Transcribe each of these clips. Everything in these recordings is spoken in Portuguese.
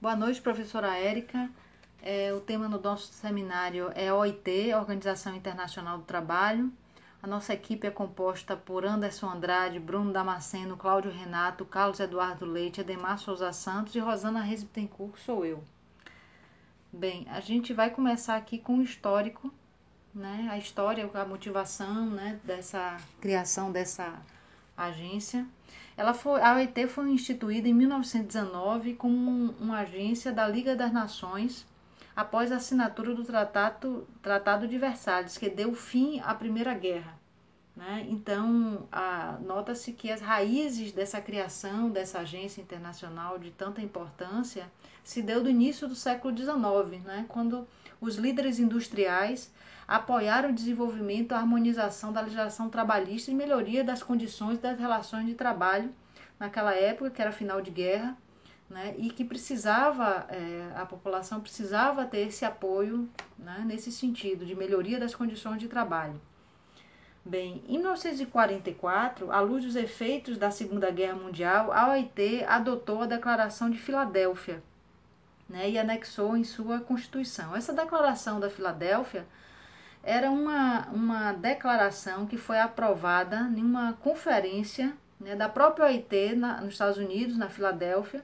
Boa noite, professora Érica. O tema do nosso seminário é OIT, Organização Internacional do Trabalho. A nossa equipe é composta por Anderson Andrade, Bruno Damasceno, Cláudio Renato, Carlos Eduardo Leite, Ademar Souza Santos e Rosana Reis Bittencourt, que sou eu. Bem, a gente vai começar aqui com o histórico, né? A história, a motivação, né, dessa criação dessa agência. A OIT foi instituída em 1919 como uma agência da Liga das Nações após a assinatura do Tratado de Versalhes, que deu fim à Primeira Guerra. Né? Então, nota-se que as raízes dessa criação dessa agência internacional de tanta importância se deu do início do século XIX, né? Quando os líderes industriais apoiaram o desenvolvimento e a harmonização da legislação trabalhista e melhoria das condições das relações de trabalho naquela época, que era final de guerra, né? E que a população precisava ter esse apoio, né? Nesse sentido, de melhoria das condições de trabalho. Bem, em 1944, à luz dos efeitos da Segunda Guerra Mundial, a OIT adotou a Declaração de Filadélfia, né, e anexou em sua Constituição. Essa Declaração da Filadélfia era uma declaração que foi aprovada em uma conferência, né, da própria OIT nos Estados Unidos, na Filadélfia,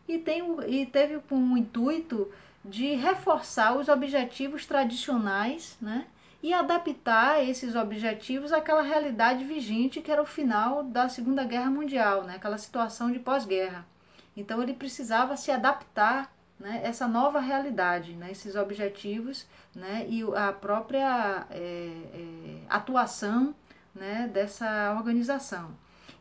e teve como intuito de reforçar os objetivos tradicionais, né, e adaptar esses objetivos àquela realidade vigente que era o final da Segunda Guerra Mundial, né, aquela situação de pós-guerra. Então ele precisava se adaptar, né, essa nova realidade, né, esses objetivos, né, e a própria atuação, né, dessa organização.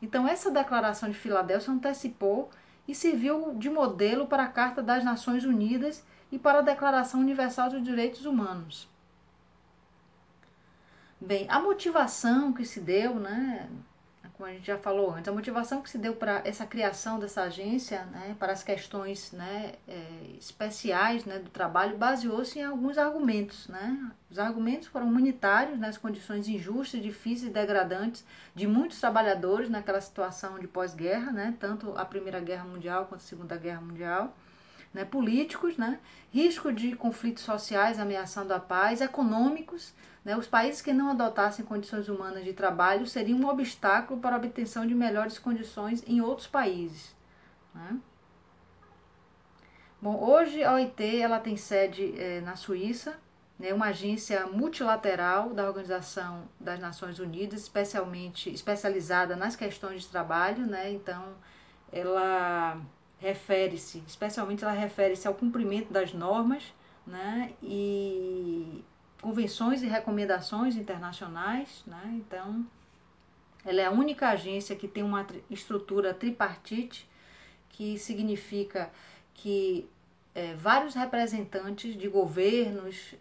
Então essa Declaração de Filadélfia antecipou e serviu de modelo para a Carta das Nações Unidas e para a Declaração Universal dos Direitos Humanos. Bem, a motivação que se deu, né, como a gente já falou antes, a motivação que se deu para essa criação dessa agência, né, para as questões, né, especiais, né, do trabalho, baseou-se em alguns argumentos. Né? Os argumentos foram humanitários, né, as condições injustas, difíceis e degradantes de muitos trabalhadores naquela situação de pós-guerra, né, tanto a Primeira Guerra Mundial quanto a Segunda Guerra Mundial. Né, políticos, né, risco de conflitos sociais ameaçando a paz, econômicos, né, os países que não adotassem condições humanas de trabalho seriam um obstáculo para a obtenção de melhores condições em outros países. Né. Bom, hoje a OIT ela tem sede na Suíça, né, uma agência multilateral da Organização das Nações Unidas, especializada nas questões de trabalho, né, então especialmente ela refere-se ao cumprimento das normas, né, e convenções e recomendações internacionais, né, então ela é a única agência que tem uma estrutura tripartite, que significa que vários representantes de governos,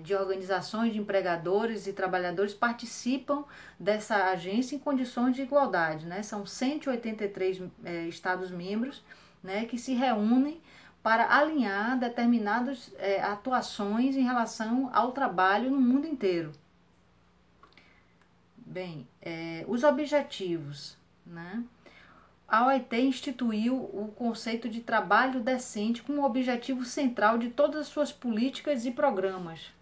de organizações de empregadores e trabalhadores participam dessa agência em condições de igualdade. Né? São 183 Estados-membros, né, que se reúnem para alinhar determinadas atuações em relação ao trabalho no mundo inteiro. Bem, os objetivos, né? A OIT instituiu o conceito de trabalho decente como objetivo central de todas as suas políticas e programas.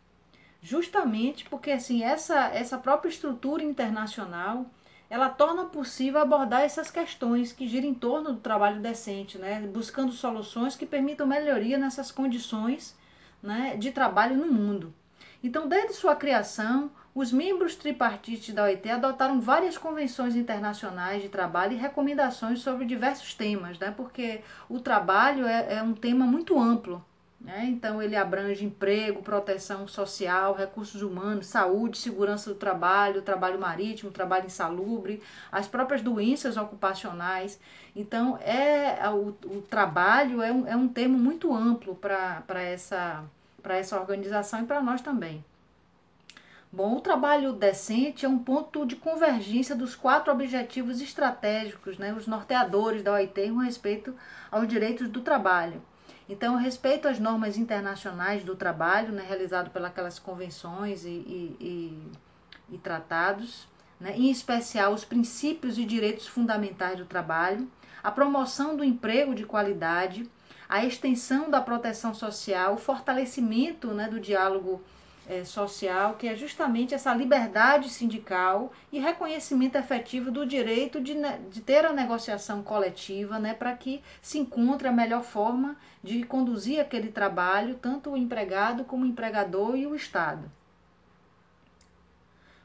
Justamente porque assim, essa própria estrutura internacional, ela torna possível abordar essas questões que giram em torno do trabalho decente, né? Buscando soluções que permitam melhoria nessas condições, né, de trabalho no mundo. Então, desde sua criação, os membros tripartites da OIT adotaram várias convenções internacionais de trabalho e recomendações sobre diversos temas, né? Porque o trabalho é um tema muito amplo. Né? Então ele abrange emprego, proteção social, recursos humanos, saúde, segurança do trabalho trabalho marítimo, trabalho insalubre, as próprias doenças ocupacionais. Então o trabalho é um termo muito amplo para essa organização e para nós também. Bom, o trabalho decente é um ponto de convergência dos 4 objetivos estratégicos, né, os norteadores da OIT com respeito aos direitos do trabalho. Então, respeito às normas internacionais do trabalho, né, realizado pelas convenções e tratados, né, em especial os princípios e direitos fundamentais do trabalho, a promoção do emprego de qualidade, a extensão da proteção social, o fortalecimento, né, do diálogo social, que é justamente essa liberdade sindical e reconhecimento efetivo do direito de ter a negociação coletiva, né, para que se encontre a melhor forma de conduzir aquele trabalho, tanto o empregado como o empregador e o Estado.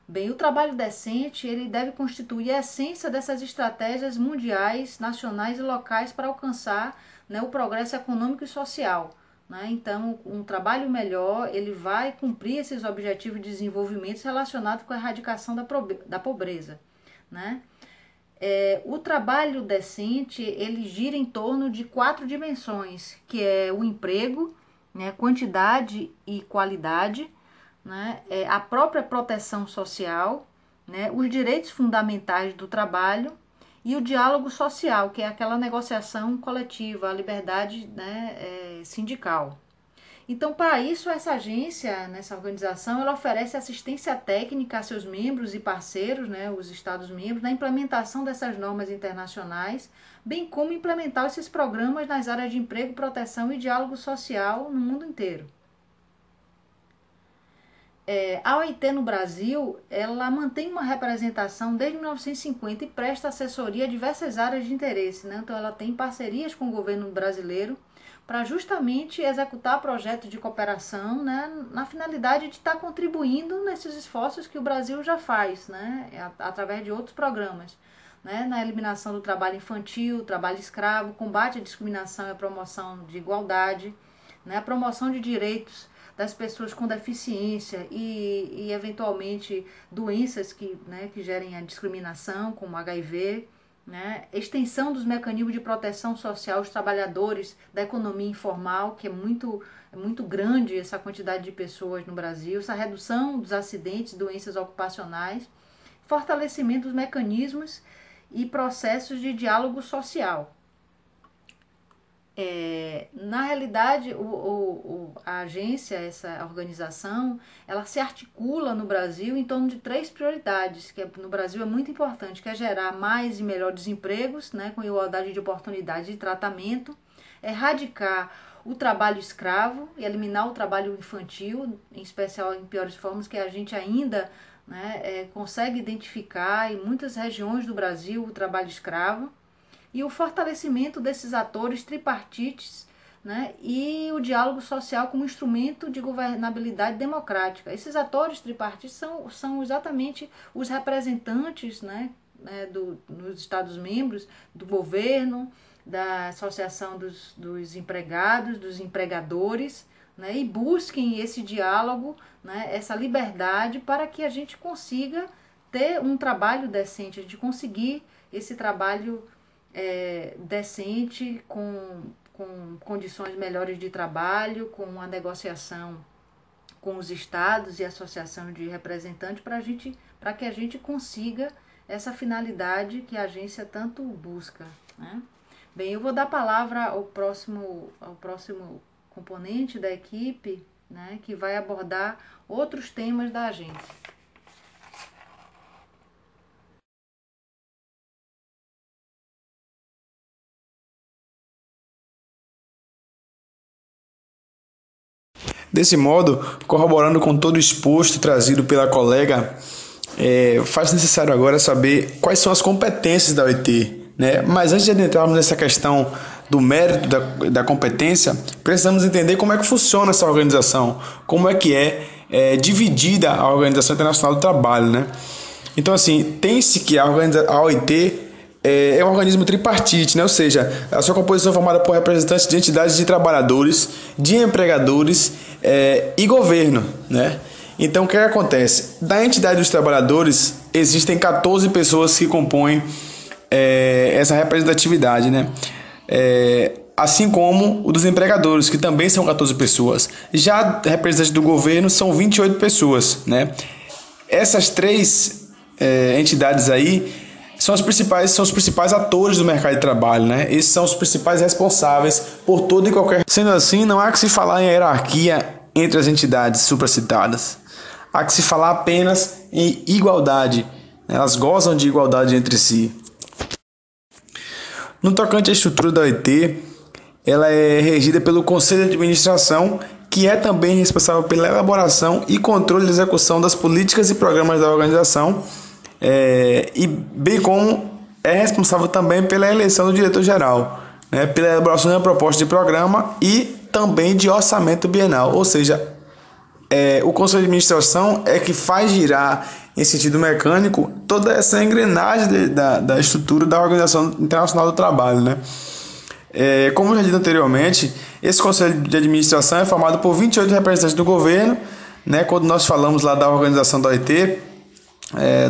Bem, o trabalho decente, ele deve constituir a essência dessas estratégias mundiais, nacionais e locais para alcançar, né, o progresso econômico e social. Né? Então, um trabalho melhor, ele vai cumprir esses objetivos de desenvolvimento relacionados com a erradicação da pobreza. Né? O trabalho decente, ele gira em torno de 4 dimensões, que é o emprego, né, quantidade e qualidade, né, a própria proteção social, né, os direitos fundamentais do trabalho e o diálogo social, que é aquela negociação coletiva, a liberdade, né, sindical. Então, para isso, essa agência, nessa organização, ela oferece assistência técnica a seus membros e parceiros, né, os Estados-membros, na implementação dessas normas internacionais, bem como implementar esses programas nas áreas de emprego, proteção e diálogo social no mundo inteiro. A OIT no Brasil, ela mantém uma representação desde 1950 e presta assessoria a diversas áreas de interesse, né? Então ela tem parcerias com o governo brasileiro para justamente executar projetos de cooperação, né, na finalidade de estar contribuindo nesses esforços que o Brasil já faz, né, através de outros programas, né, na eliminação do trabalho infantil, trabalho escravo, combate à discriminação e a promoção de igualdade, né, a promoção de direitos das pessoas com deficiência e eventualmente doenças que gerem a discriminação, como HIV, né? Extensão dos mecanismos de proteção social aos trabalhadores da economia informal, que é muito grande essa quantidade de pessoas no Brasil, essa redução dos acidentes, doenças ocupacionais, fortalecimento dos mecanismos e processos de diálogo social. Na realidade, a agência, essa organização, ela se articula no Brasil em torno de 3 prioridades, que no Brasil é muito importante, que é gerar mais e melhores empregos, né, com igualdade de oportunidade de tratamento, erradicar o trabalho escravo e eliminar o trabalho infantil, em especial em piores formas, que a gente ainda, né, consegue identificar em muitas regiões do Brasil o trabalho escravo, e o fortalecimento desses atores tripartites, né, e o diálogo social como instrumento de governabilidade democrática. Esses atores tripartites são exatamente os representantes, né, dos Estados-membros, do governo, da associação dos empregados, dos empregadores, né, e busquem esse diálogo, né, essa liberdade para que a gente consiga ter um trabalho decente, a gente conseguir esse trabalho decente, com condições melhores de trabalho, com uma negociação com os estados e associação de representantes para que a gente consiga essa finalidade que a agência tanto busca, né? Bem, eu vou dar a palavra ao próximo componente da equipe, né, que vai abordar outros temas da agência. Desse modo, corroborando com todo o exposto trazido pela colega, faz necessário agora saber quais são as competências da OIT, né? Mas antes de adentrarmos nessa questão do mérito da competência, precisamos entender como é que funciona essa organização, como é que é dividida a Organização Internacional do Trabalho, né? Então, assim, tem-se que a OIT é um organismo tripartite, né? Ou seja, a sua composição é formada por representantes de entidades de trabalhadores, de empregadores e governo, né? Então, o que acontece? Da entidade dos trabalhadores, existem 14 pessoas que compõem essa representatividade, né? Assim como o dos empregadores, que também são 14 pessoas. Já representantes do governo são 28 pessoas, né? Essas 3 entidades aí são os principais atores do mercado de trabalho, né? Esses são os principais responsáveis por todo e qualquer... Sendo assim, não há que se falar em hierarquia entre as entidades supracitadas. Há que se falar apenas em igualdade. Elas gozam de igualdade entre si. No tocante à estrutura da OIT, ela é regida pelo Conselho de Administração, que é também responsável pela elaboração e controle da execução das políticas e programas da organização, e bem como é responsável também pela eleição do diretor-geral, né, pela elaboração da proposta de programa e também de orçamento bienal, ou seja, o Conselho de Administração é que faz girar, em sentido mecânico, toda essa engrenagem da estrutura da Organização Internacional do Trabalho, né? Como já dito anteriormente, esse Conselho de Administração é formado por 28 representantes do governo, né? Quando nós falamos lá da organização da OIT,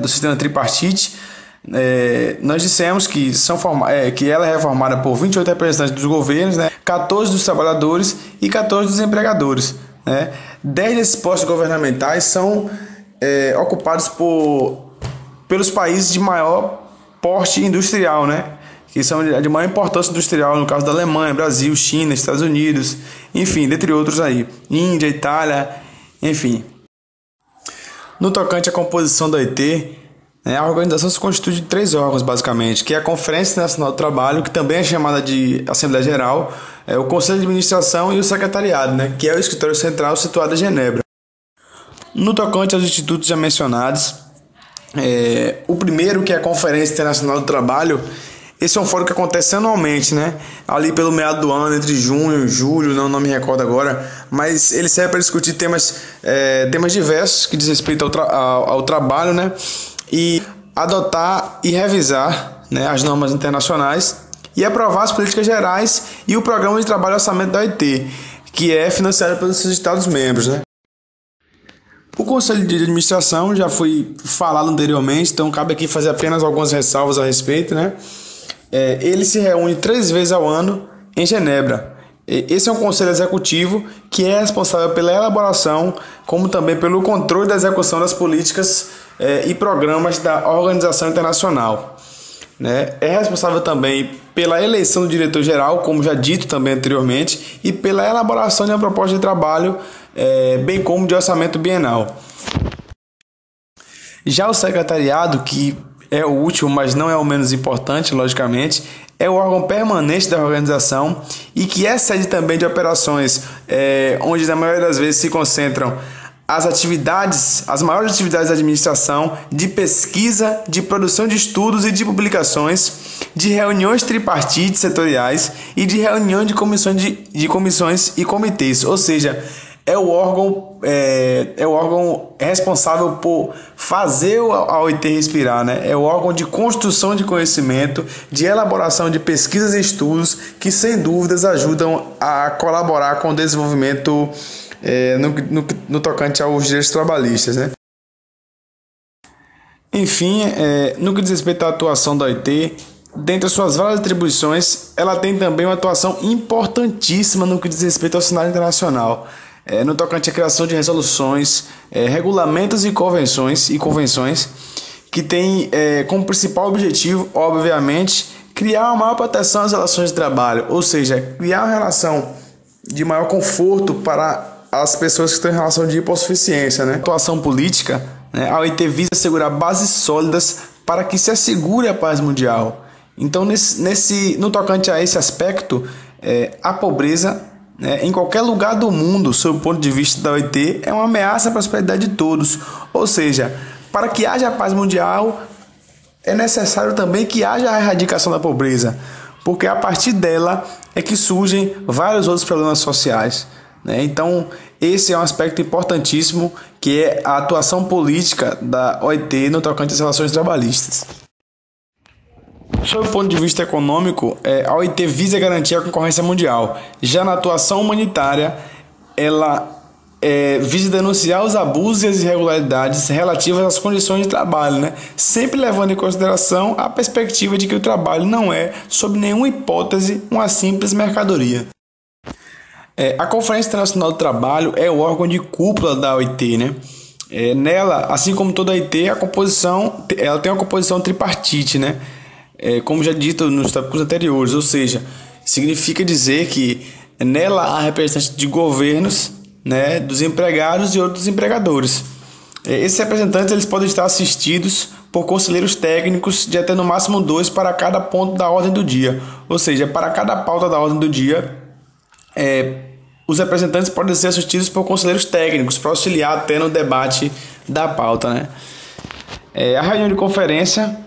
do sistema tripartite, nós dissemos que, que ela é formada por 28 representantes dos governos, né? 14 dos trabalhadores e 14 dos empregadores, né? 10 desses postos governamentais são ocupados pelos países de maior porte industrial, né? Que são de maior importância industrial, no caso da Alemanha, Brasil, China, Estados Unidos, enfim, dentre outros aí, Índia, Itália, enfim. No tocante à composição da OIT, a organização se constitui de 3 órgãos, basicamente, que é a Conferência Nacional do Trabalho, que também é chamada de Assembleia Geral, o Conselho de Administração e o Secretariado, né, que é o escritório central situado em Genebra. No tocante aos institutos já mencionados, o primeiro, que é a Conferência Internacional do Trabalho, esse é um fórum que acontece anualmente, né? Ali pelo meado do ano, entre junho e julho, não me recordo agora, mas ele serve para discutir temas diversos que diz respeito ao trabalho, né? E adotar e revisar, né, as normas internacionais e aprovar as políticas gerais e o programa de trabalho e orçamento da OIT, que é financiado pelos seus Estados-membros, né? O Conselho de Administração já foi falado anteriormente, então cabe aqui fazer apenas algumas ressalvas a respeito, né? Ele se reúne 3 vezes ao ano em Genebra. Esse é um conselho executivo que é responsável pela elaboração, como também pelo controle da execução das políticas e programas da organização internacional, né? É responsável também pela eleição do diretor-geral, como já dito também anteriormente, e pela elaboração de uma proposta de trabalho, bem como de orçamento bienal. Já o secretariado, que é o último, mas não é o menos importante, logicamente, é o órgão permanente da organização e que é sede também de operações, onde na maioria das vezes se concentram as maiores atividades da administração, de pesquisa, de produção de estudos e de publicações, de reuniões tripartites setoriais e de reunião de comissões e comitês, ou seja, é o órgão responsável por fazer a OIT respirar, né? É o órgão de construção de conhecimento, de elaboração de pesquisas e estudos que, sem dúvidas, ajudam a colaborar com o desenvolvimento no tocante aos direitos trabalhistas, né? Enfim, no que diz respeito à atuação da OIT, dentre as suas várias atribuições, ela tem também uma atuação importantíssima no que diz respeito ao cenário internacional. No tocante à criação de resoluções, regulamentos e convenções que tem como principal objetivo, obviamente, criar uma maior proteção às relações de trabalho, ou seja, criar uma relação de maior conforto para as pessoas que estão em relação de hipossuficiência, né? Atuação política, né? A OIT visa assegurar bases sólidas para que se assegure a paz mundial. Então, no tocante a esse aspecto, a pobreza, em qualquer lugar do mundo, sob o ponto de vista da OIT, é uma ameaça à prosperidade de todos. Ou seja, para que haja paz mundial, é necessário também que haja a erradicação da pobreza, porque a partir dela é que surgem vários outros problemas sociais, né? Então, esse é um aspecto importantíssimo, que é a atuação política da OIT no tocante às relações trabalhistas. Sob o ponto de vista econômico, a OIT visa garantir a concorrência mundial. Já na atuação humanitária, ela visa denunciar os abusos e as irregularidades relativas às condições de trabalho, né? Sempre levando em consideração a perspectiva de que o trabalho não é, sob nenhuma hipótese, uma simples mercadoria. A Conferência Internacional do Trabalho é o órgão de cúpula da OIT, né? Nela, assim como toda a OIT, ela tem uma composição tripartite, né? Como já dito nos tópicos anteriores, ou seja, significa dizer que nela há representantes de governos, né, dos empregados e outros empregadores. Esses representantes eles podem estar assistidos por conselheiros técnicos de até no máximo 2 para cada ponto da ordem do dia, ou seja, para cada pauta da ordem do dia Os representantes podem ser assistidos por conselheiros técnicos para auxiliar até no debate da pauta, né? A reunião de conferência,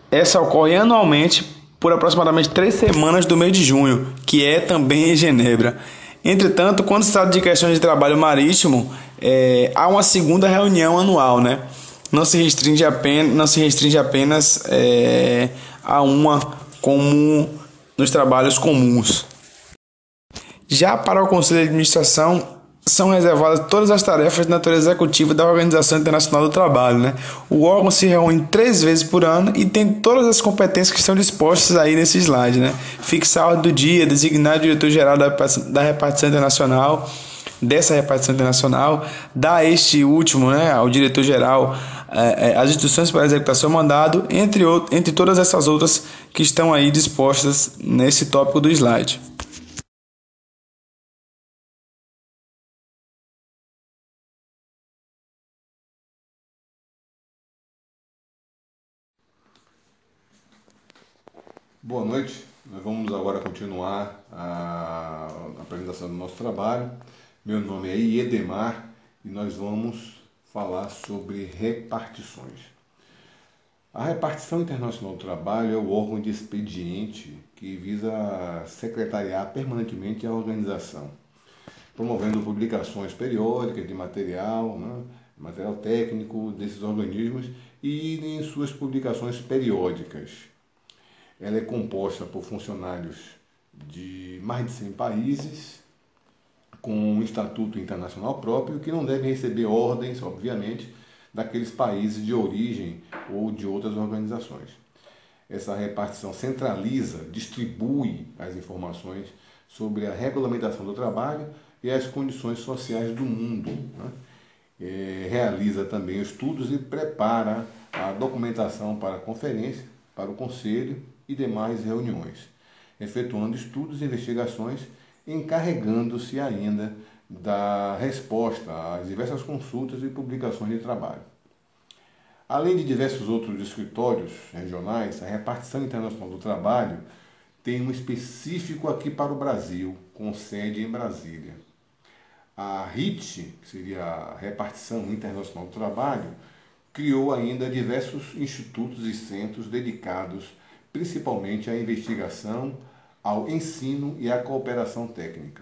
essa ocorre anualmente por aproximadamente 3 semanas do mês de junho, que é também em Genebra. Entretanto, quando se trata de questões de trabalho marítimo, há uma segunda reunião anual, né? Não se restringe apenas a uma como nos trabalhos comuns. Já para o Conselho de Administração, são reservadas todas as tarefas de natureza executiva da Organização Internacional do Trabalho, né? O órgão se reúne 3 vezes por ano e tem todas as competências que estão dispostas aí nesse slide, né? Fixar a ordem do dia, designar o diretor-geral da repartição internacional, dar a este último, né, ao diretor-geral, as instruções para a executação do mandado, entre todas essas outras que estão aí dispostas nesse tópico do slide. Boa noite, nós vamos agora continuar a apresentação do nosso trabalho. Meu nome é Iedemar e nós vamos falar sobre repartições. A repartição internacional do trabalho é o órgão de expediente que visa secretariar permanentemente a organização, promovendo publicações periódicas de material, né, material técnico desses organismos e em suas publicações periódicas. Ela é composta por funcionários de mais de 100 países, com um estatuto internacional próprio, que não devem receber ordens, obviamente, daqueles países de origem ou de outras organizações. Essa repartição centraliza, distribui as informações sobre a regulamentação do trabalho e as condições sociais do mundo, né? Realiza também estudos e prepara a documentação para a conferência, para o conselho e demais reuniões, efetuando estudos e investigações, encarregando-se ainda da resposta às diversas consultas e publicações de trabalho. Além de diversos outros escritórios regionais, a repartição internacional do trabalho tem um específico aqui para o Brasil, com sede em Brasília. A RIT, que seria a Repartição Internacional do Trabalho, criou ainda diversos institutos e centros dedicados principalmente à investigação, ao ensino e à cooperação técnica.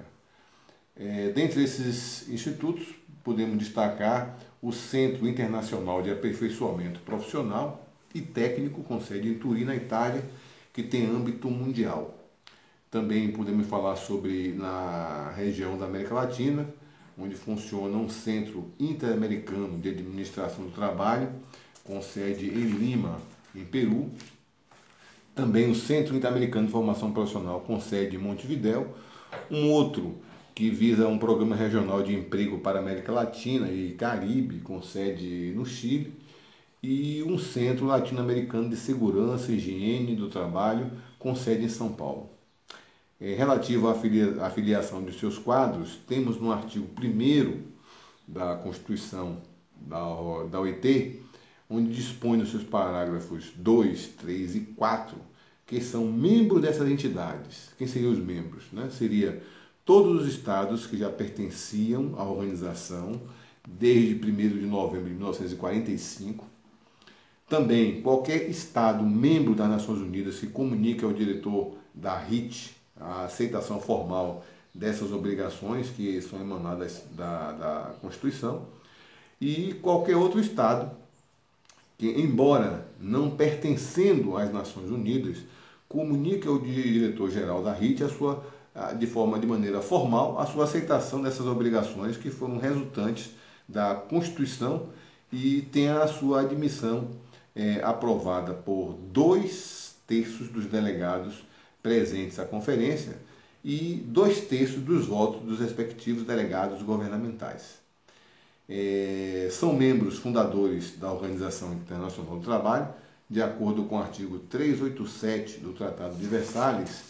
Dentre esses institutos, podemos destacar o Centro Internacional de Aperfeiçoamento Profissional e Técnico, com sede em Turim, na Itália, que tem âmbito mundial. Também podemos falar sobre, na região da América Latina, onde funciona um Centro Interamericano de Administração do Trabalho, com sede em Lima, em Peru. Também o Centro Interamericano de Formação Profissional, com sede em Montevidéu. Um outro que visa um programa regional de emprego para a América Latina e Caribe, com sede no Chile. E um Centro Latino-Americano de Segurança e Higiene do Trabalho, com sede em São Paulo. Relativo à filiação de seus quadros, temos no artigo 1º da Constituição da OIT, onde dispõe nos seus parágrafos 2, 3 e 4, que são membros dessas entidades. Quem seriam os membros? Seria todos os estados que já pertenciam à organização desde 1º de novembro de 1945. Também qualquer estado membro das Nações Unidas que comunique ao diretor da RIT a aceitação formal dessas obrigações que são emanadas da Constituição, e qualquer outro estado que, embora não pertencendo às Nações Unidas, comunique ao diretor-geral da RIT de maneira formal a sua aceitação dessas obrigações que foram resultantes da Constituição e tenha a sua admissão aprovada por 2/3 dos delegados presentes à conferência e 2/3 dos votos dos respectivos delegados governamentais. São membros fundadores da Organização Internacional do Trabalho, de acordo com o artigo 387 do Tratado de Versalhes,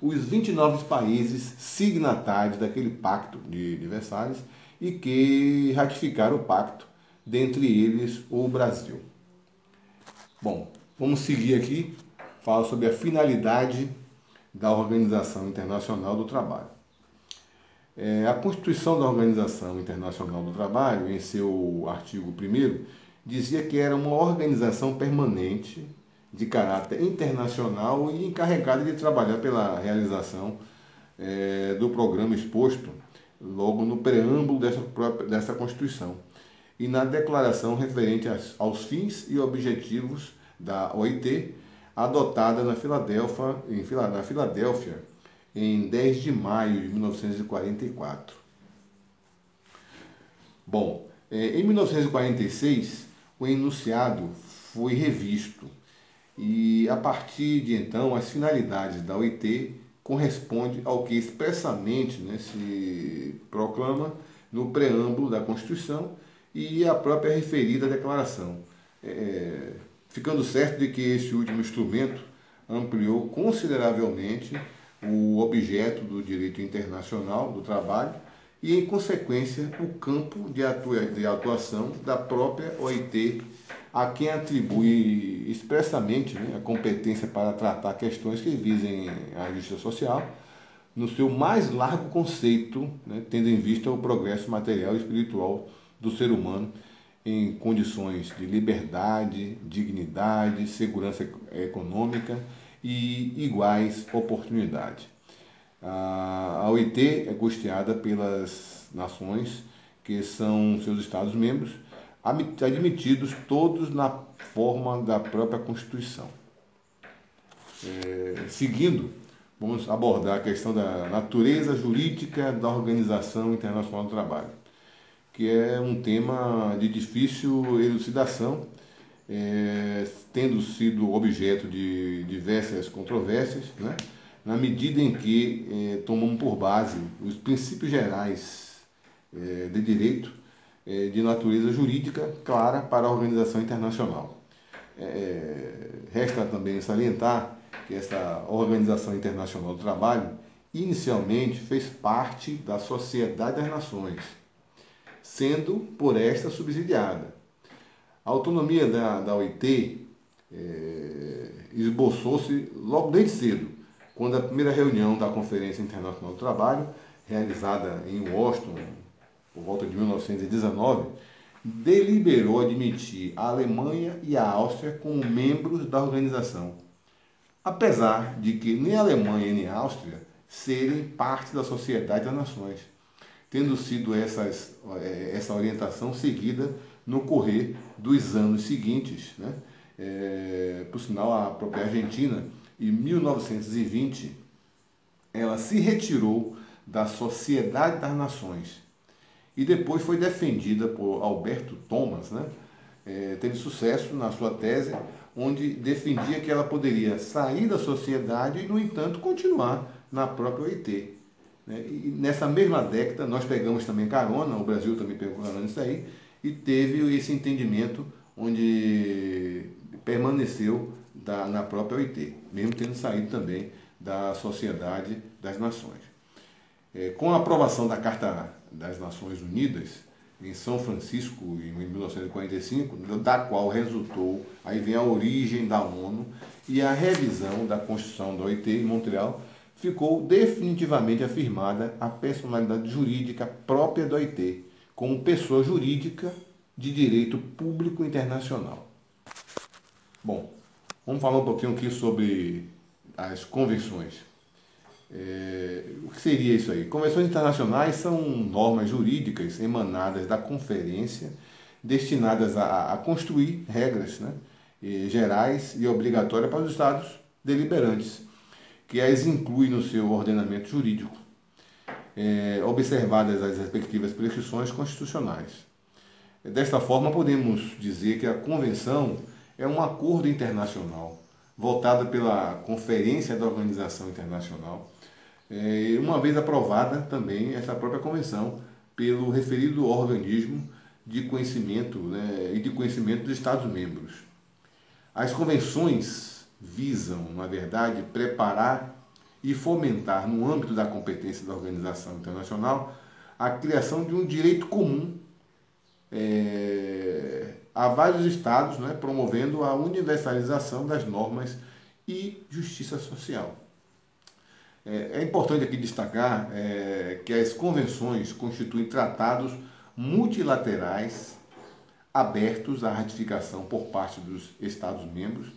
os 29 países signatários daquele Pacto de Versalhes e que ratificaram o pacto, dentre eles o Brasil. Bom, vamos seguir aqui, falar sobre a finalidade da Organização Internacional do Trabalho. A Constituição da Organização Internacional do Trabalho, em seu artigo 1º, dizia que era uma organização permanente de caráter internacional e encarregada de trabalhar pela realização do programa exposto logo no preâmbulo dessa Constituição e na declaração referente aos fins e objetivos da OIT, adotada na Filadélfia em 10 de maio de 1944. Bom, em 1946, o enunciado foi revisto e, a partir de então, as finalidades da OIT correspondem ao que expressamente, né, se proclama no preâmbulo da Constituição e a própria referida declaração, ficando certo de que esse último instrumento ampliou consideravelmente o objeto do direito internacional do trabalho e, em consequência, o campo de atuação da própria OIT, a quem atribui expressamente, né, a competência para tratar questões que visem a justiça social, no seu mais largo conceito, né, tendo em vista o progresso material e espiritual do ser humano em condições de liberdade, dignidade, segurança econômica e iguais oportunidades. A OIT é custeada pelas nações que são seus Estados-membros, admitidos todos na forma da própria Constituição. Seguindo, vamos abordar a questão da natureza jurídica da Organização Internacional do Trabalho, que é um tema de difícil elucidação, tendo sido objeto de diversas controvérsias, né, na medida em que tomam por base os princípios gerais de direito de natureza jurídica clara para a organização internacional. Resta também salientar que essa Organização Internacional do Trabalho inicialmente fez parte da Sociedade das Nações, sendo por esta subsidiada. A autonomia da OIT esboçou-se logo desde cedo, quando a primeira reunião da Conferência Internacional do Trabalho, realizada em Washington, por volta de 1919, deliberou admitir a Alemanha e a Áustria como membros da organização, apesar de que nem a Alemanha nem a Áustria serem parte da Sociedade das Nações, tendo sido essa orientação seguida no correr dos anos seguintes, né? Por sinal, a própria Argentina, em 1920, ela se retirou da Sociedade das Nações e depois foi defendida por Alberto Thomas, né? Teve sucesso na sua tese, onde defendia que ela poderia sair da sociedade e, no entanto, continuar na própria OIT. E nessa mesma década, nós pegamos também carona, o Brasil também pegou carona nisso aí, e teve esse entendimento onde permaneceu na própria OIT, mesmo tendo saído também da Sociedade das Nações. Com a aprovação da Carta das Nações Unidas, em São Francisco, em 1945, da qual resultou, aí vem a origem da ONU e a revisão da Constituição da OIT em Montreal, ficou definitivamente afirmada a personalidade jurídica própria da OIT, como pessoa jurídica de direito público internacional. Bom, vamos falar um pouquinho aqui sobre as convenções. O que seria isso aí? Convenções internacionais são normas jurídicas emanadas da conferência, destinadas a construir regras, né, gerais e obrigatórias para os Estados deliberantes, que as inclui no seu ordenamento jurídico, observadas as respectivas prescrições constitucionais. Desta forma, podemos dizer que a Convenção é um acordo internacional voltado pela Conferência da Organização Internacional, uma vez aprovada também essa própria Convenção pelo referido organismo de conhecimento, né, e de conhecimento dos Estados-membros. As convenções visam, na verdade, preparar e fomentar, no âmbito da competência da organização internacional, a criação de um direito comum a vários estados, né, promovendo a universalização das normas e justiça social. É importante aqui destacar que as convenções constituem tratados multilaterais abertos à ratificação por parte dos Estados-membros,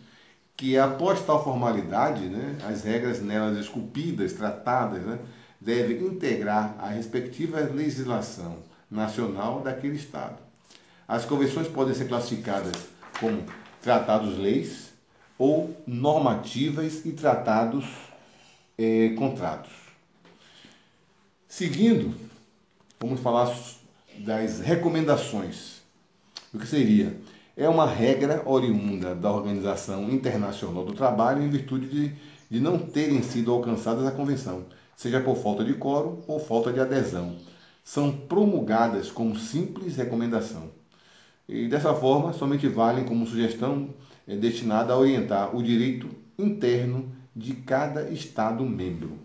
que após tal formalidade, né, as regras nelas esculpidas, tratadas, né, devem integrar a respectiva legislação nacional daquele Estado. As convenções podem ser classificadas como tratados-leis ou normativas e tratados contratos. Seguindo, vamos falar das recomendações. O que seria? É uma regra oriunda da Organização Internacional do Trabalho em virtude de não terem sido alcançadas a convenção, seja por falta de quórum ou falta de adesão. São promulgadas como simples recomendação. E dessa forma, somente valem como sugestão destinada a orientar o direito interno de cada Estado membro.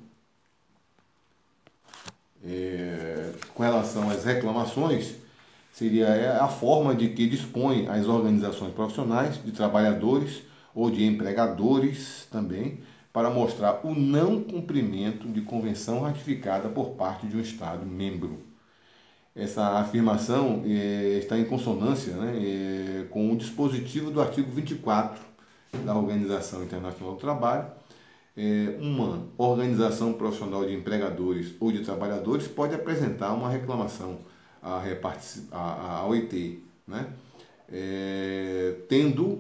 Com relação às reclamações, seria a forma de que dispõem as organizações profissionais de trabalhadores ou de empregadores também para mostrar o não cumprimento de convenção ratificada por parte de um Estado membro. Essa afirmação está em consonância, né, com o dispositivo do artigo 24 da Organização Internacional do Trabalho. Uma organização profissional de empregadores ou de trabalhadores pode apresentar uma reclamação à OIT, né, tendo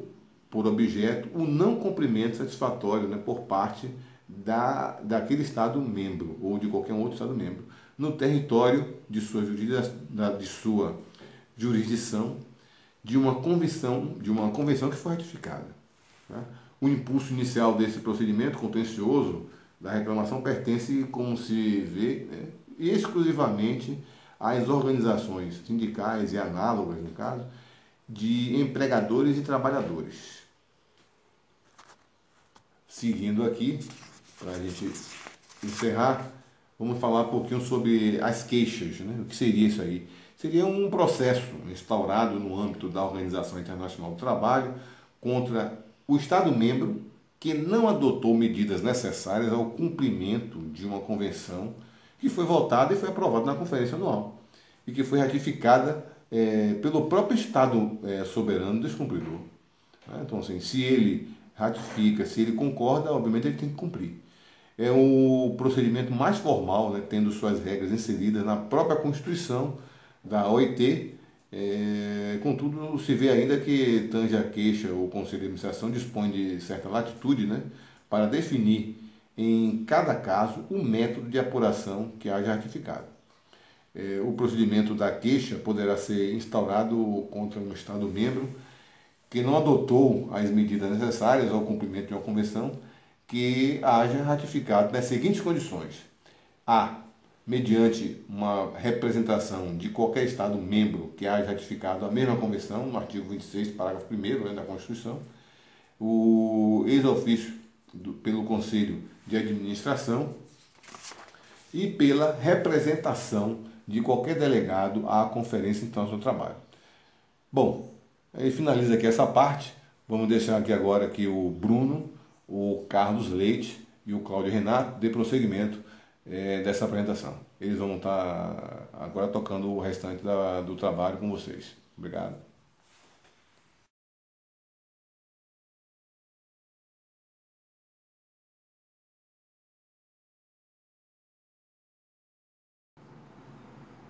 por objeto o não cumprimento satisfatório, né, por parte daquele Estado membro ou de qualquer outro Estado membro no território de sua jurisdição de uma convenção que foi ratificada. Tá? O impulso inicial desse procedimento contencioso da reclamação pertence, como se vê, né, exclusivamente às organizações sindicais e análogas, no caso, de empregadores e trabalhadores. Seguindo aqui, para a gente encerrar, vamos falar um pouquinho sobre as queixas, né? O que seria isso aí? Seria um processo instaurado no âmbito da Organização Internacional do Trabalho contra o Estado-membro que não adotou medidas necessárias ao cumprimento de uma convenção que foi votada e foi aprovada na Conferência Anual e que foi ratificada pelo próprio Estado soberano descumpridor. Então, assim, se ele ratifica, se ele concorda, obviamente ele tem que cumprir. É o procedimento mais formal, né, tendo suas regras inseridas na própria Constituição da OIT. Contudo, se vê ainda que tange a queixa, o Conselho de Administração dispõe de certa latitude, né, para definir em cada caso o método de apuração que haja ratificado. O procedimento da queixa poderá ser instaurado contra um Estado-membro que não adotou as medidas necessárias ao cumprimento de uma convenção que haja ratificado nas seguintes condições. A. Mediante uma representação de qualquer Estado-membro que haja ratificado a mesma convenção, no artigo 26, parágrafo 1º, né, da Constituição, o ex-ofício pelo Conselho de Administração e pela representação de qualquer delegado à Conferência Internacional do Trabalho. Bom, aí finaliza aqui essa parte. Vamos deixar aqui agora que o Bruno, o Carlos Leite e o Cláudio Renato dê prosseguimento dessa apresentação. Eles vão estar agora tocando o restante do trabalho com vocês. Obrigado.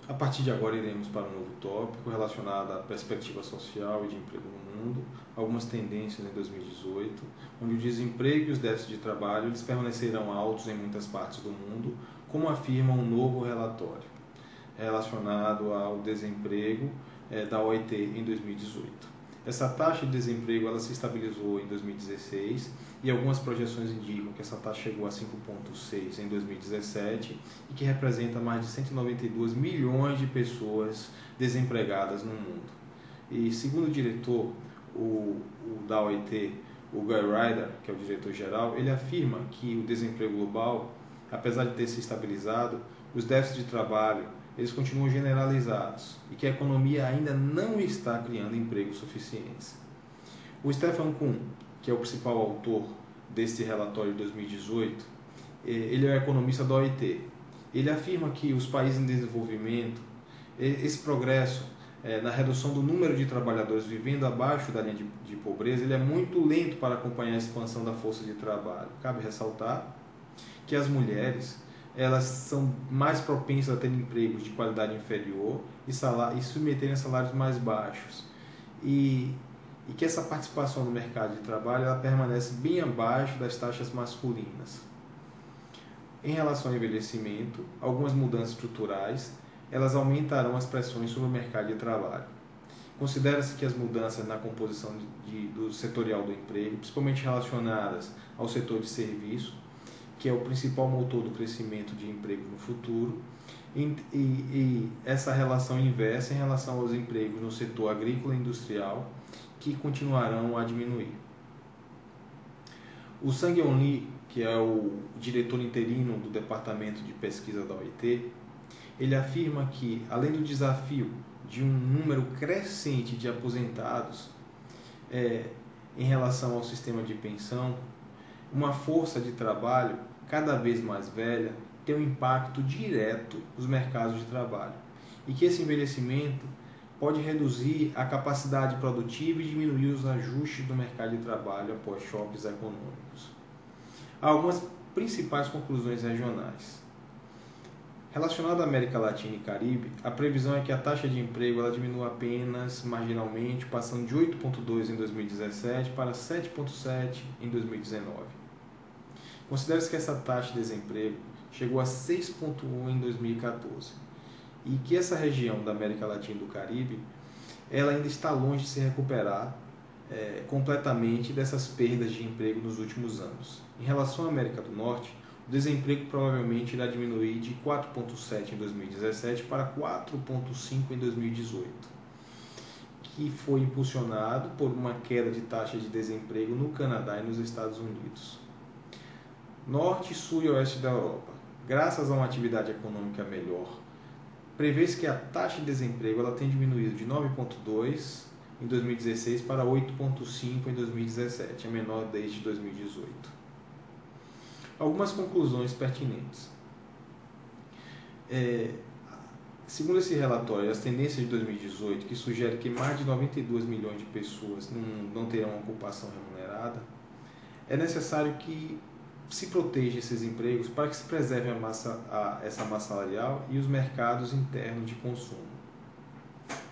A partir de agora iremos para um novo tópico relacionado à perspectiva social e de emprego no mundo, algumas tendências em 2018, onde o desemprego e os déficits de trabalho eles permanecerão altos em muitas partes do mundo, como afirma um novo relatório relacionado ao desemprego da OIT em 2018. Essa taxa de desemprego ela se estabilizou em 2016 e algumas projeções indicam que essa taxa chegou a 5,6 em 2017 e que representa mais de 192 milhões de pessoas desempregadas no mundo. E segundo o diretor da OIT, o Guy Ryder, que é o diretor-geral, ele afirma que o desemprego global, apesar de ter se estabilizado, os déficits de trabalho eles continuam generalizados e que a economia ainda não está criando empregos suficientes. O Stefan Kuhn, que é o principal autor deste relatório de 2018, ele é o economista da OIT. Ele afirma que os países em desenvolvimento, esse progresso na redução do número de trabalhadores vivendo abaixo da linha de pobreza, ele é muito lento para acompanhar a expansão da força de trabalho. Cabe ressaltar que as mulheres, elas são mais propensas a ter empregos de qualidade inferior e submeterem a salários mais baixos. E que essa participação no mercado de trabalho ela permanece bem abaixo das taxas masculinas. Em relação ao envelhecimento, algumas mudanças estruturais elas aumentarão as pressões sobre o mercado de trabalho. Considera-se que as mudanças na composição do setorial do emprego, principalmente relacionadas ao setor de serviço, que é o principal motor do crescimento de emprego no futuro, e essa relação inversa em relação aos empregos no setor agrícola e industrial, que continuarão a diminuir. O Sang-Yeon Lee, que é o diretor interino do Departamento de Pesquisa da OIT, ele afirma que, além do desafio de um número crescente de aposentados em relação ao sistema de pensão, uma força de trabalho cada vez mais velha tem um impacto direto nos mercados de trabalho e que esse envelhecimento pode reduzir a capacidade produtiva e diminuir os ajustes do mercado de trabalho após choques econômicos. Há algumas principais conclusões regionais. Relacionado à América Latina e Caribe, a previsão é que a taxa de emprego ela diminua apenas marginalmente, passando de 8,2% em 2017 para 7,7% em 2019. Considera-se que essa taxa de desemprego chegou a 6,1% em 2014 e que essa região da América Latina e do Caribe ela ainda está longe de se recuperar completamente dessas perdas de emprego nos últimos anos. Em relação à América do Norte, o desemprego provavelmente irá diminuir de 4,7% em 2017 para 4,5% em 2018, que foi impulsionado por uma queda de taxa de desemprego no Canadá e nos Estados Unidos. Norte, Sul e Oeste da Europa, graças a uma atividade econômica melhor, prevê-se que a taxa de desemprego ela tem diminuído de 9,2% em 2016 para 8,5% em 2017, a menor desde 2018. Algumas conclusões pertinentes. Segundo esse relatório, as tendências de 2018, que sugere que mais de 92 milhões de pessoas não terão uma ocupação remunerada, é necessário que se proteja esses empregos para que se preserve essa massa salarial e os mercados internos de consumo.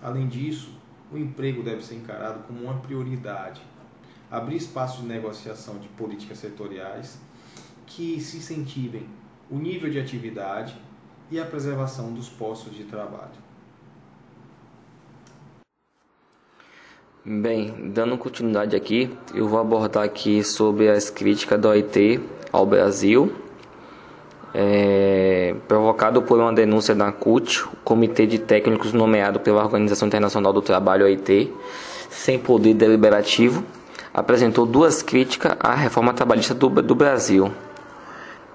Além disso, o emprego deve ser encarado como uma prioridade. Abrir espaços de negociação de políticas setoriais que se incentivem o nível de atividade e a preservação dos postos de trabalho. Bem, dando continuidade aqui, eu vou abordar aqui sobre as críticas da OIT ao Brasil, provocado por uma denúncia da CUT, o Comitê de Técnicos nomeado pela Organização Internacional do Trabalho, OIT, sem poder deliberativo, apresentou duas críticas à reforma trabalhista do Brasil.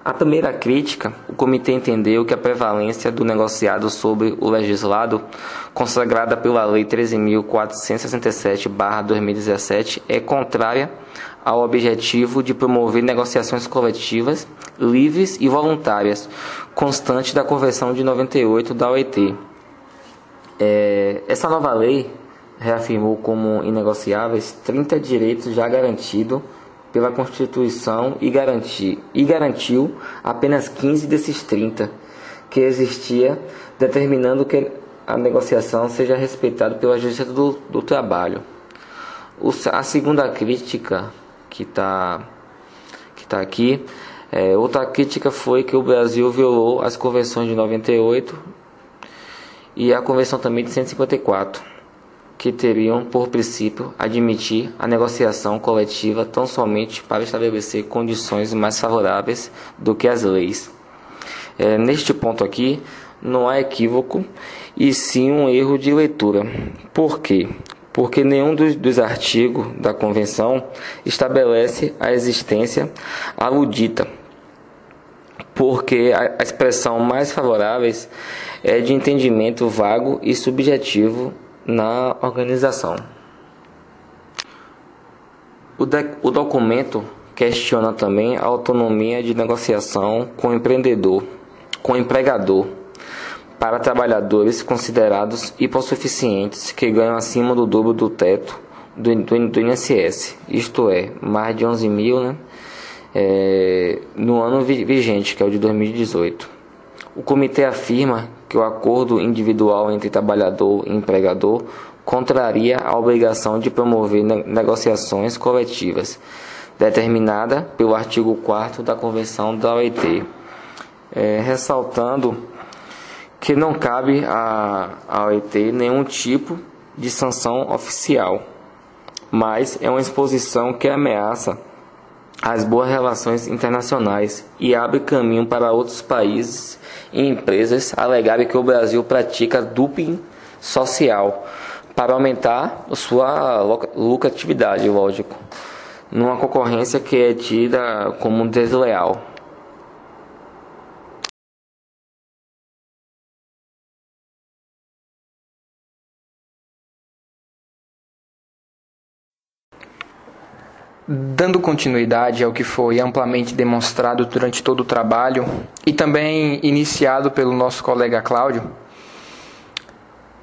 A primeira crítica, o comitê entendeu que a prevalência do negociado sobre o legislado, consagrada pela Lei 13.467/2017, é contrária ao objetivo de promover negociações coletivas, livres e voluntárias, constante da Convenção de 98 da OIT. Essa nova lei reafirmou como inegociáveis 30 direitos já garantidos pela Constituição e garantiu apenas 15 desses 30 que existia, determinando que a negociação seja respeitada pela Justiça do Trabalho. A segunda crítica que está aqui, outra crítica foi que o Brasil violou as convenções de 98 e a convenção também de 154, que teriam por princípio admitir a negociação coletiva tão somente para estabelecer condições mais favoráveis do que as leis. Neste ponto aqui, não há equívoco e sim um erro de leitura. Por quê? Porque nenhum dos artigos da Convenção estabelece a existência aludida, porque a expressão mais favoráveis é de entendimento vago e subjetivo na organização. O documento questiona também a autonomia de negociação com o empregador, para trabalhadores considerados hipossuficientes que ganham acima do dobro do teto do INSS, isto é, mais de 11 mil, né, no ano vigente, que é o de 2018. O comitê afirma que o acordo individual entre trabalhador e empregador contraria a obrigação de promover negociações coletivas, determinada pelo artigo 4º da Convenção da OIT, ressaltando que não cabe à OIT nenhum tipo de sanção oficial, mas é uma exposição que ameaça as boas relações internacionais e abre caminho para outros países e empresas alegarem que o Brasil pratica dumping social para aumentar sua lucratividade, lógico, numa concorrência que é tida como desleal. Dando continuidade ao que foi amplamente demonstrado durante todo o trabalho e também iniciado pelo nosso colega Cláudio,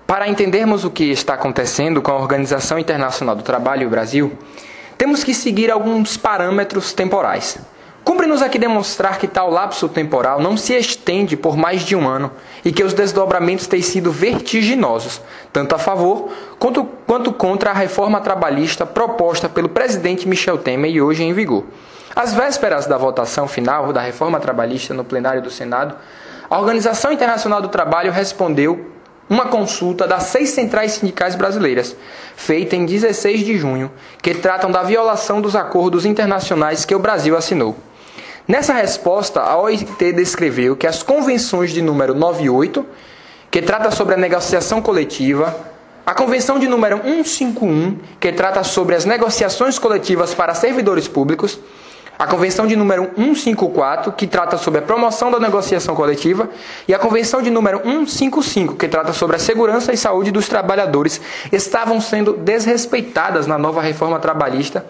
para entendermos o que está acontecendo com a Organização Internacional do Trabalho e o Brasil, temos que seguir alguns parâmetros temporais. Cumpre-nos aqui demonstrar que tal lapso temporal não se estende por mais de um ano e que os desdobramentos têm sido vertiginosos, tanto a favor quanto contra a reforma trabalhista proposta pelo presidente Michel Temer e hoje em vigor. Às vésperas da votação final da reforma trabalhista no plenário do Senado, a Organização Internacional do Trabalho respondeu uma consulta das 6 centrais sindicais brasileiras, feita em 16 de junho, que tratam da violação dos acordos internacionais que o Brasil assinou. Nessa resposta, a OIT descreveu que as convenções de número 98, que trata sobre a negociação coletiva, a convenção de número 151, que trata sobre as negociações coletivas para servidores públicos, a convenção de número 154, que trata sobre a promoção da negociação coletiva, e a convenção de número 155, que trata sobre a segurança e saúde dos trabalhadores, estavam sendo desrespeitadas na nova reforma trabalhista,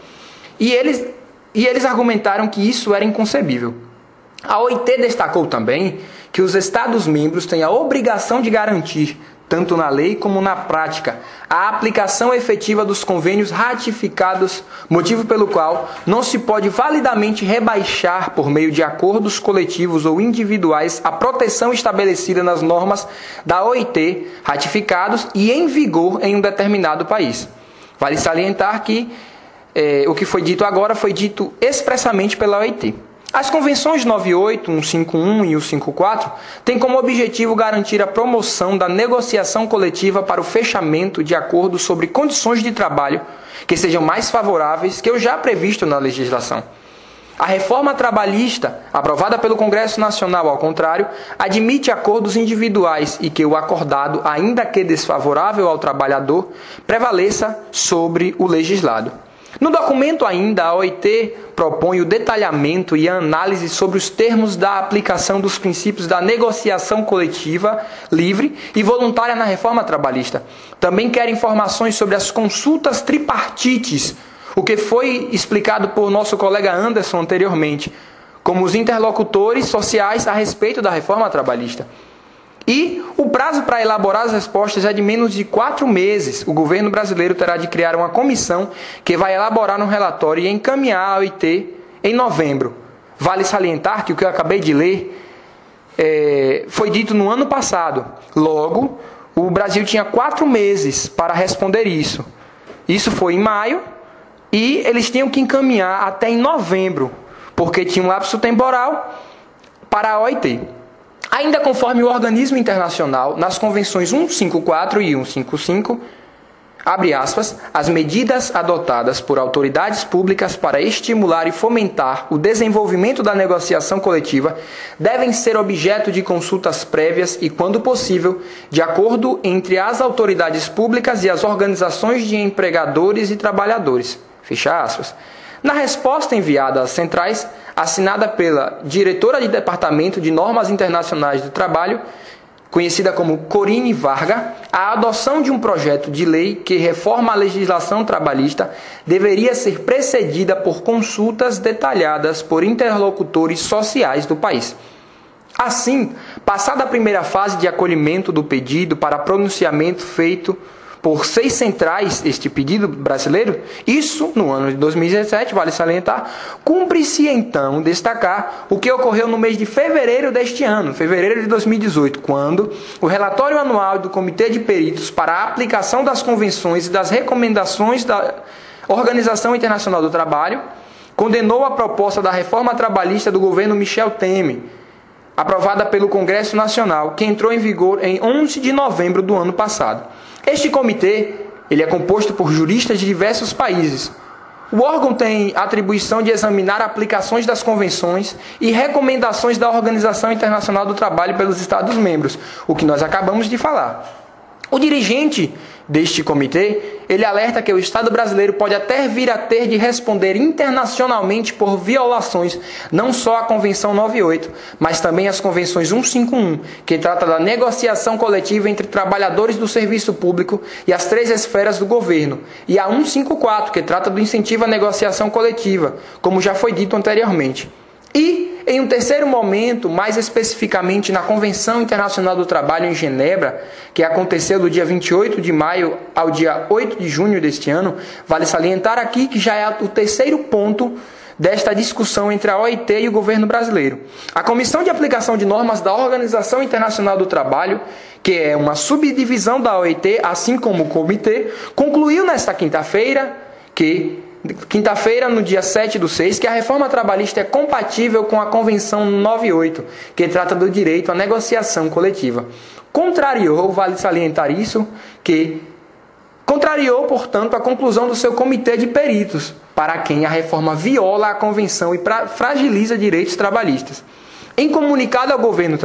e eles argumentaram que isso era inconcebível. A OIT destacou também que os Estados-membros têm a obrigação de garantir, tanto na lei como na prática, a aplicação efetiva dos convênios ratificados, motivo pelo qual não se pode validamente rebaixar, por meio de acordos coletivos ou individuais, a proteção estabelecida nas normas da OIT, ratificados e em vigor em um determinado país. Vale salientar que o que foi dito agora foi dito expressamente pela OIT. As convenções 98, 151 e 154 têm como objetivo garantir a promoção da negociação coletiva para o fechamento de acordos sobre condições de trabalho que sejam mais favoráveis que o já previsto na legislação. A reforma trabalhista, aprovada pelo Congresso Nacional, ao contrário, admite acordos individuais e que o acordado, ainda que desfavorável ao trabalhador, prevaleça sobre o legislado. No documento ainda, a OIT propõe o detalhamento e a análise sobre os termos da aplicação dos princípios da negociação coletiva, livre e voluntária na reforma trabalhista. Também quer informações sobre as consultas tripartites, o que foi explicado por nosso colega Anderson anteriormente, como os interlocutores sociais a respeito da reforma trabalhista. E o prazo para elaborar as respostas é de menos de 4 meses. O governo brasileiro terá de criar uma comissão que vai elaborar um relatório e encaminhar à OIT em novembro. Vale salientar que o que eu acabei de ler foi dito no ano passado. Logo, o Brasil tinha 4 meses para responder isso. Isso foi em maio e eles tinham que encaminhar até em novembro, porque tinha um lapso temporal para a OIT. Ainda conforme o organismo internacional, nas convenções 154 e 155, abre aspas, as medidas adotadas por autoridades públicas para estimular e fomentar o desenvolvimento da negociação coletiva devem ser objeto de consultas prévias e, quando possível, de acordo entre as autoridades públicas e as organizações de empregadores e trabalhadores. Fecha aspas. Na resposta enviada às centrais, assinada pela diretora de Departamento de Normas Internacionais do Trabalho, conhecida como Corine Varga, a adoção de um projeto de lei que reforma a legislação trabalhista deveria ser precedida por consultas detalhadas por interlocutores sociais do país. Assim, passada a primeira fase de acolhimento do pedido para pronunciamento feito por 6 centrais, este pedido brasileiro, isso no ano de 2017, vale salientar, cumpre-se então destacar o que ocorreu no mês de fevereiro deste ano, fevereiro de 2018, quando o relatório anual do Comitê de Peritos para a aplicação das convenções e das recomendações da Organização Internacional do Trabalho condenou a proposta da reforma trabalhista do governo Michel Temer, aprovada pelo Congresso Nacional, que entrou em vigor em 11 de novembro do ano passado. Este comitê ele é composto por juristas de diversos países. O órgão tem atribuição de examinar aplicações das convenções e recomendações da Organização Internacional do Trabalho pelos Estados-membros, o que nós acabamos de falar. O dirigente deste comitê, ele alerta que o Estado brasileiro pode até vir a ter de responder internacionalmente por violações, não só à Convenção 98, mas também às Convenções 151, que trata da negociação coletiva entre trabalhadores do serviço público e as 3 esferas do governo, e a 154, que trata do incentivo à negociação coletiva, como já foi dito anteriormente. E, em um terceiro momento, mais especificamente na Convenção Internacional do Trabalho em Genebra, que aconteceu do dia 28 de maio ao dia 8 de junho deste ano, vale salientar aqui que já é o terceiro ponto desta discussão entre a OIT e o governo brasileiro. A Comissão de Aplicação de Normas da Organização Internacional do Trabalho, que é uma subdivisão da OIT, assim como o comitê, concluiu nesta quinta-feira, no dia 7/6, que a reforma trabalhista é compatível com a Convenção 98, que trata do direito à negociação coletiva. Vale salientar isso, contrariou, portanto, a conclusão do seu comitê de peritos, para quem a reforma viola a Convenção e fragiliza direitos trabalhistas. Em comunicado ao governo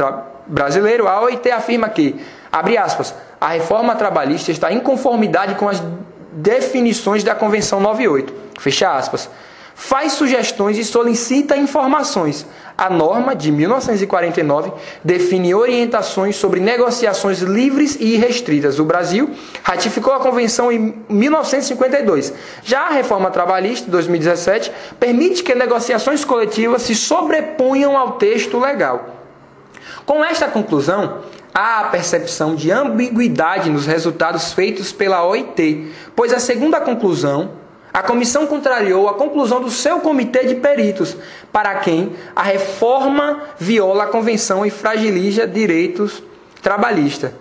brasileiro, a OIT afirma que, abre aspas, a reforma trabalhista está em conformidade com as definições da Convenção 98, fecha aspas, faz sugestões e solicita informações. A norma de 1949 define orientações sobre negociações livres e irrestritas. O Brasil ratificou a Convenção em 1952. Já a reforma trabalhista de 2017 permite que negociações coletivas se sobreponham ao texto legal. Com esta conclusão, há a percepção de ambiguidade nos resultados feitos pela OIT, pois a segunda conclusão, a comissão contrariou a conclusão do seu comitê de peritos, para quem a reforma viola a Convenção e fragiliza direitos trabalhistas.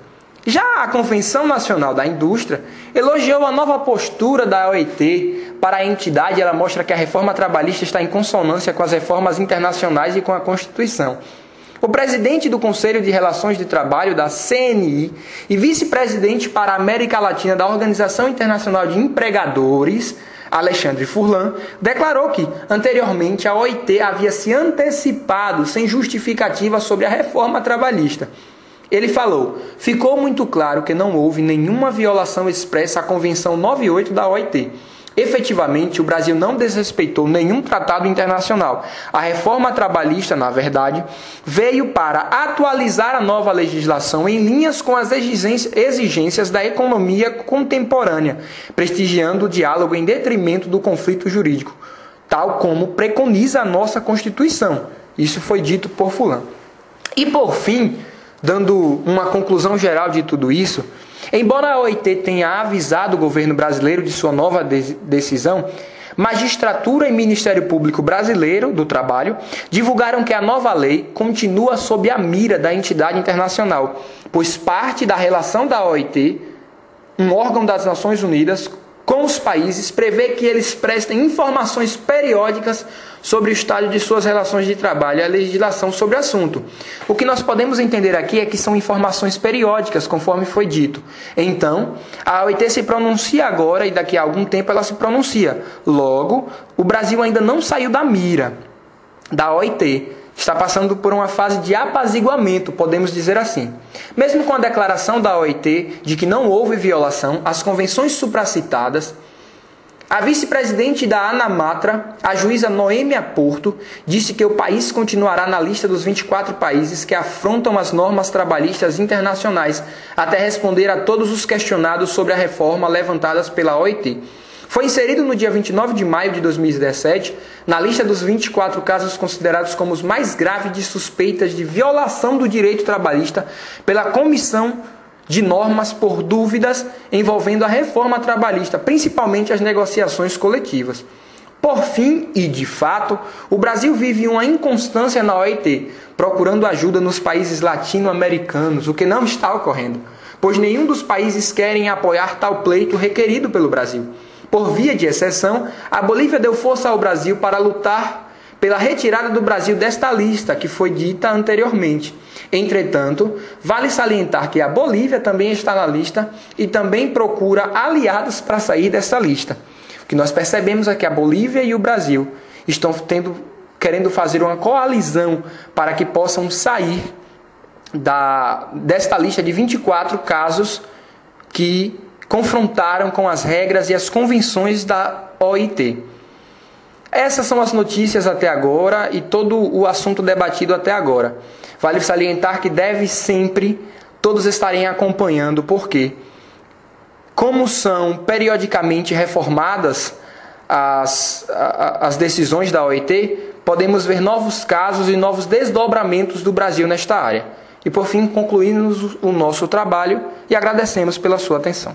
Já a Convenção Nacional da Indústria elogiou a nova postura da OIT. Para a entidade, ela mostra que a reforma trabalhista está em consonância com as reformas internacionais e com a Constituição. O presidente do Conselho de Relações de Trabalho da CNI e vice-presidente para a América Latina da Organização Internacional de Empregadores, Alexandre Furlan, declarou que, anteriormente, a OIT havia se antecipado sem justificativa sobre a reforma trabalhista. Ele falou: ficou muito claro que não houve nenhuma violação expressa à Convenção 98 da OIT. Efetivamente, o Brasil não desrespeitou nenhum tratado internacional. A reforma trabalhista, na verdade, veio para atualizar a nova legislação em linhas com as exigências da economia contemporânea, prestigiando o diálogo em detrimento do conflito jurídico, tal como preconiza a nossa Constituição. Isso foi dito por Fulano. E, por fim, dando uma conclusão geral de tudo isso, embora a OIT tenha avisado o governo brasileiro de sua nova decisão, Magistratura e Ministério Público Brasileiro do Trabalho divulgaram que a nova lei continua sob a mira da entidade internacional, pois parte da relação da OIT, um órgão das Nações Unidas, com os países, prevê que eles prestem informações periódicas sobre o estado de suas relações de trabalho e a legislação sobre o assunto. O que nós podemos entender aqui é que são informações periódicas, conforme foi dito. Então, a OIT se pronuncia agora e daqui a algum tempo ela se pronuncia. Logo, o Brasil ainda não saiu da mira da OIT. Está passando por uma fase de apaziguamento, podemos dizer assim. Mesmo com a declaração da OIT de que não houve violação às convenções supracitadas, A vice-presidente da ANAMATRA, a juíza Noêmia Porto, disse que o país continuará na lista dos 24 países que afrontam as normas trabalhistas internacionais até responder a todos os questionados sobre a reforma levantadas pela OIT. Foi inserido no dia 29 de maio de 2017 na lista dos 24 casos considerados como os mais graves de suspeitas de violação do direito trabalhista pela Comissão de Normas por dúvidas envolvendo a reforma trabalhista, principalmente as negociações coletivas. Por fim, e de fato, o Brasil vive uma inconstância na OIT, procurando ajuda nos países latino-americanos, o que não está ocorrendo, pois nenhum dos países querem apoiar tal pleito requerido pelo Brasil. Por via de exceção, a Bolívia deu força ao Brasil para lutar pela retirada do Brasil desta lista, que foi dita anteriormente. Entretanto, vale salientar que a Bolívia também está na lista e também procura aliados para sair dessa lista. O que nós percebemos é que a Bolívia e o Brasil estão querendo fazer uma coalizão para que possam sair desta lista de 24 casos que confrontaram com as regras e as convenções da OIT. Essas são as notícias até agora e todo o assunto debatido até agora. Vale salientar que deve sempre todos estarem acompanhando, porque como são periodicamente reformadas as decisões da OIT, podemos ver novos casos e novos desdobramentos do Brasil nesta área. E por fim, concluímos o nosso trabalho e agradecemos pela sua atenção.